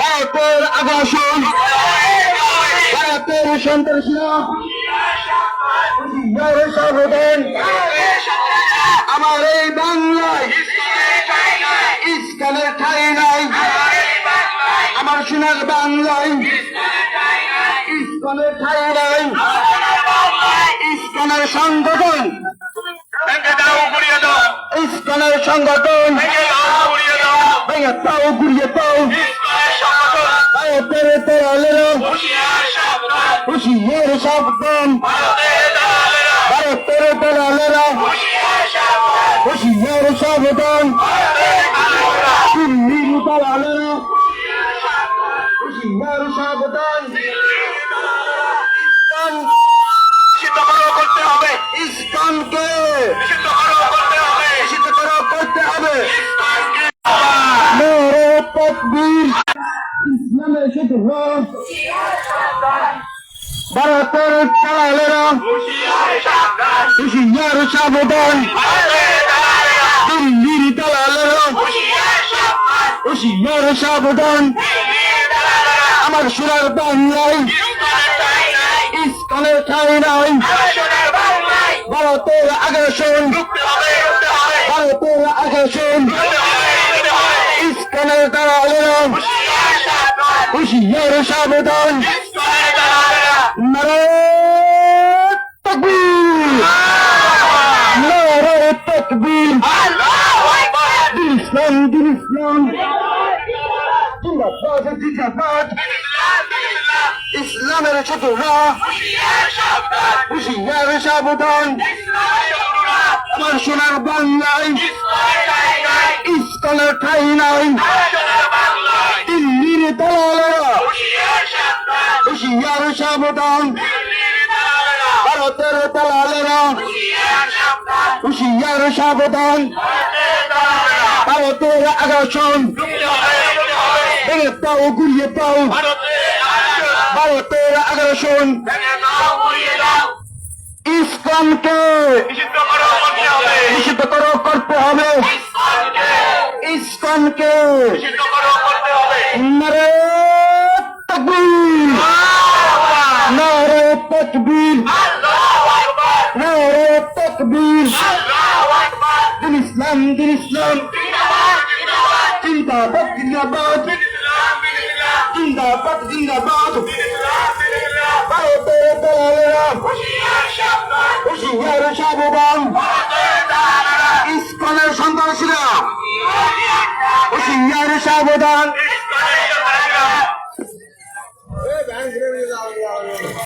ভারতের আগ্রাসন, ভারতের সন্ত্রাসীরা সাবধান। আমার এই বাংলায় ইস্কনের ঠাই নাই, আমার সোনার বাংলায় ইস্কনের ঠাই নাই। ইস্কনের সংগঠন, ইস্কনের সংগঠন ভেঙে তাও গুড়িয়ে তাও। ভারতের দালালেরা হুঁশিয়ার সাবধান, ভারতের দালালেরা হুঁশিয়ার সাবধান। দিল্লির দালালেরা হুঁশিয়ার সাবধান। করতে হবে ইস্কনকে, নিষিদ্ধ করতে হবে। নারে তাকবীর, ইসলামের শত্রুরা ভারতের দালালেরা হুঁশিয়ার সাবধান। দিল্লির দালালেরা হুঁশিয়ার সাবধান। আমার সোনার বাংলায় ইস্কনের ঠাই নাই। ভারতের আগ্রাসন, ভারতের আগ্রাসন। ইস্কনের দালালেরা হুঁশিয়ার সাবধান। নারে তাকবীর, নারে তাকবীর। দিন ইসলাম, দিন ইসলাম জিন্দাবাদ, জিন্দাবাদ। ইসলামের শত্রুরা হুঁশিয়ার সাবধান। আমার সোনার বাংলায় ইস্কনের ঠাই নাই। দিল্লির দালালেরা হুঁশিয়ার সাবধান। ভারতের দালালেরা হুঁশিয়ার সাবধান। ভারতের আগ্রাসন ভেঙে তাও গুড়িয়ে তাও। ভারতের আগ্রাসন ইস্কনকে নিষিদ্ধ করতে হবে। ইস্কনকে নারে তাকবীর, নারে তাকবীর, নারে তাকবীর। দিন ইসলাম, দিন ইসলাম জিন্দাবাদ, জিন্দাবাদ, জিন্দাবাদ, জিন্দাবাদ। ভারতের দালালেরা হুঁশিয়ার সাবধান। ইস্কনের সন্ত্রাসীরা হুঁশিয়ার সাবধান।